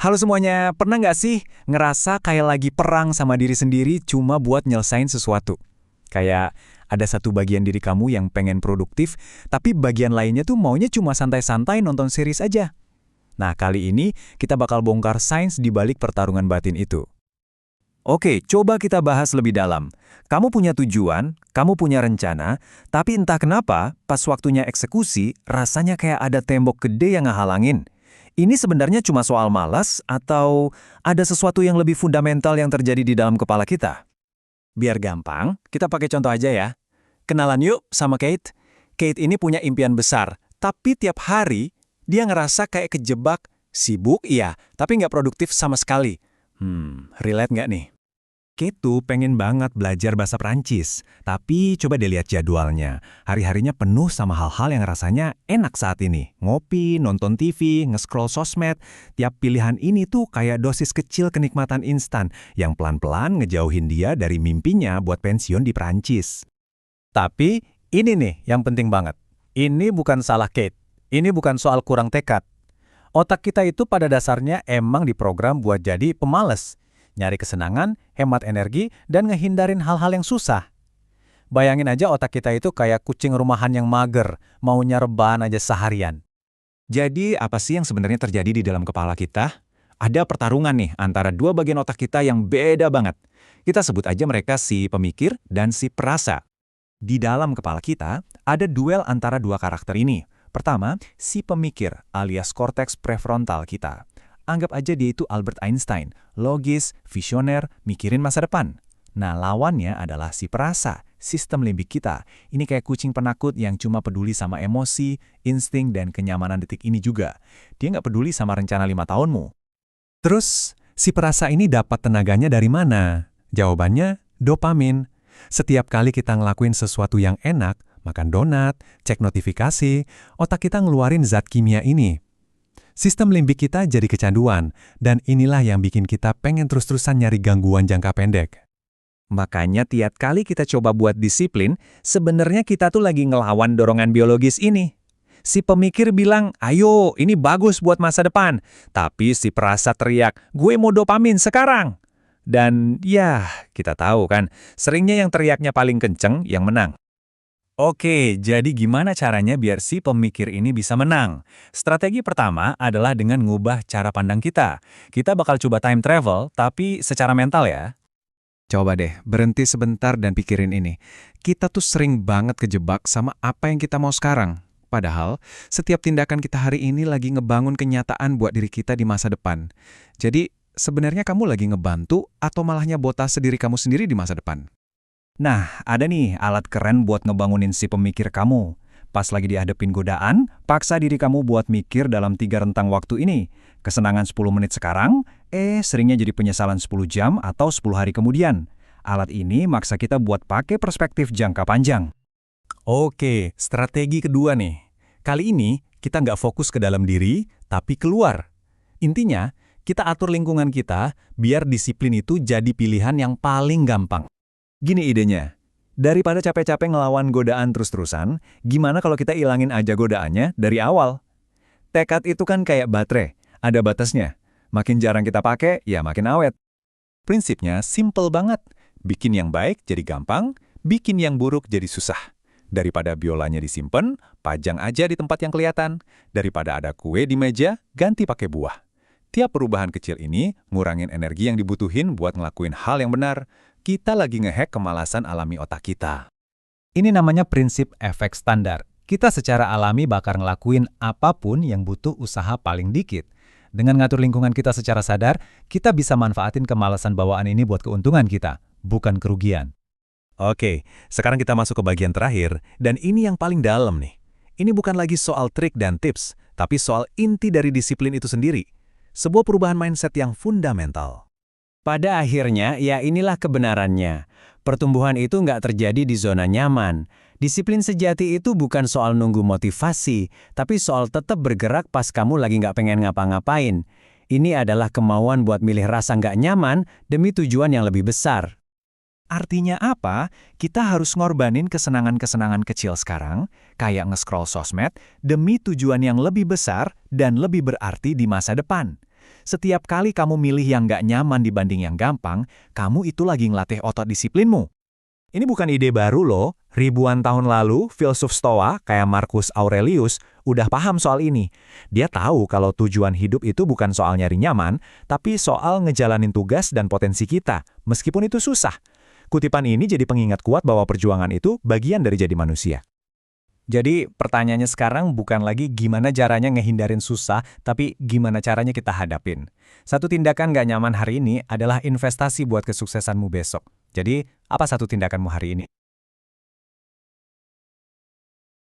Halo semuanya, pernah nggak sih ngerasa kayak lagi perang sama diri sendiri cuma buat nyelesain sesuatu? Kayak ada satu bagian diri kamu yang pengen produktif, tapi bagian lainnya tuh maunya cuma santai-santai nonton series aja. Nah, kali ini kita bakal bongkar sains di balik pertarungan batin itu. Oke, coba kita bahas lebih dalam. Kamu punya tujuan, kamu punya rencana, tapi entah kenapa pas waktunya eksekusi rasanya kayak ada tembok gede yang ngehalangin. Ini sebenarnya cuma soal malas atau ada sesuatu yang lebih fundamental yang terjadi di dalam kepala kita? Biar gampang, kita pakai contoh aja ya. Kenalan yuk sama Kate. Kate ini punya impian besar, tapi tiap hari dia ngerasa kayak kejebak, sibuk iya, tapi nggak produktif sama sekali. Relate nggak nih? Kate tuh pengen banget belajar bahasa Prancis, tapi coba deh lihat jadwalnya. Hari-harinya penuh sama hal-hal yang rasanya enak saat ini. Ngopi, nonton TV, nge-scroll sosmed. Tiap pilihan ini tuh kayak dosis kecil kenikmatan instan yang pelan-pelan ngejauhin dia dari mimpinya buat pensiun di Prancis. Tapi ini nih yang penting banget. Ini bukan salah Kate. Ini bukan soal kurang tekad. Otak kita itu pada dasarnya emang diprogram buat jadi pemalas. Nyari kesenangan, hemat energi, dan ngehindarin hal-hal yang susah. Bayangin aja otak kita itu kayak kucing rumahan yang mager, maunya rebahan aja seharian. Jadi apa sih yang sebenarnya terjadi di dalam kepala kita? Ada pertarungan nih antara dua bagian otak kita yang beda banget. Kita sebut aja mereka si pemikir dan si perasa. Di dalam kepala kita, ada duel antara dua karakter ini. Pertama, si pemikir alias korteks prefrontal kita. Anggap aja dia itu Albert Einstein, logis, visioner, mikirin masa depan. Nah, lawannya adalah si perasa, sistem limbik kita. Ini kayak kucing penakut yang cuma peduli sama emosi, insting, dan kenyamanan detik ini juga. Dia nggak peduli sama rencana 5 tahunmu. Terus, si perasa ini dapat tenaganya dari mana? Jawabannya, dopamin. Setiap kali kita ngelakuin sesuatu yang enak, makan donat, cek notifikasi, otak kita ngeluarin zat kimia ini. Sistem limbik kita jadi kecanduan, dan inilah yang bikin kita pengen terus-terusan nyari gangguan jangka pendek. Makanya tiap kali kita coba buat disiplin, sebenarnya kita tuh lagi ngelawan dorongan biologis ini. Si pemikir bilang, ayo ini bagus buat masa depan. Tapi si perasa teriak, gue mau dopamin sekarang. Dan ya, kita tahu kan, seringnya yang teriaknya paling kenceng yang menang. Oke, jadi gimana caranya biar si pemikir ini bisa menang? Strategi pertama adalah dengan ngubah cara pandang kita. Kita bakal coba time travel, tapi secara mental ya. Coba deh, berhenti sebentar dan pikirin ini. Kita tuh sering banget kejebak sama apa yang kita mau sekarang. Padahal, setiap tindakan kita hari ini lagi ngebangun kenyataan buat diri kita di masa depan. Jadi, sebenarnya kamu lagi ngebantu atau malah nyabotase diri kamu sendiri di masa depan? Nah, ada nih alat keren buat ngebangunin si pemikir kamu. Pas lagi dihadapin godaan, paksa diri kamu buat mikir dalam 3 rentang waktu ini. Kesenangan 10 menit sekarang, seringnya jadi penyesalan 10 jam atau 10 hari kemudian. Alat ini maksa kita buat pakai perspektif jangka panjang. Oke, strategi kedua nih. Kali ini, kita nggak fokus ke dalam diri, tapi keluar. Intinya, kita atur lingkungan kita biar disiplin itu jadi pilihan yang paling gampang. Gini idenya, daripada capek-capek ngelawan godaan terus-terusan, gimana kalau kita ilangin aja godaannya dari awal? Tekad itu kan kayak baterai, ada batasnya. Makin jarang kita pakai, ya makin awet. Prinsipnya simple banget. Bikin yang baik jadi gampang, bikin yang buruk jadi susah. Daripada biolanya disimpan, pajang aja di tempat yang kelihatan. Daripada ada kue di meja, ganti pakai buah. Tiap perubahan kecil ini ngurangin energi yang dibutuhin buat ngelakuin hal yang benar. Kita lagi ngehack kemalasan alami otak kita. Ini namanya prinsip efek standar. Kita secara alami bakal ngelakuin apapun yang butuh usaha paling dikit. Dengan ngatur lingkungan kita secara sadar, kita bisa manfaatin kemalasan bawaan ini buat keuntungan kita, bukan kerugian. Oke, sekarang kita masuk ke bagian terakhir, dan ini yang paling dalam nih. Ini bukan lagi soal trik dan tips, tapi soal inti dari disiplin itu sendiri. Sebuah perubahan mindset yang fundamental. Pada akhirnya, ya inilah kebenarannya. Pertumbuhan itu nggak terjadi di zona nyaman. Disiplin sejati itu bukan soal nunggu motivasi, tapi soal tetap bergerak pas kamu lagi nggak pengen ngapa-ngapain. Ini adalah kemauan buat milih rasa nggak nyaman demi tujuan yang lebih besar. Artinya apa? Kita harus ngorbanin kesenangan-kesenangan kecil sekarang, kayak nge-scroll sosmed, demi tujuan yang lebih besar dan lebih berarti di masa depan. Setiap kali kamu milih yang nggak nyaman dibanding yang gampang, kamu itu lagi ngelatih otot disiplinmu. Ini bukan ide baru loh. Ribuan tahun lalu, filsuf Stoa kayak Marcus Aurelius udah paham soal ini. Dia tahu kalau tujuan hidup itu bukan soal nyari nyaman, tapi soal ngejalanin tugas dan potensi kita, meskipun itu susah. Kutipan ini jadi pengingat kuat bahwa perjuangan itu bagian dari jadi manusia. Jadi pertanyaannya sekarang bukan lagi gimana caranya ngehindarin susah, tapi gimana caranya kita hadapin. Satu tindakan gak nyaman hari ini adalah investasi buat kesuksesanmu besok. Jadi, apa satu tindakanmu hari ini?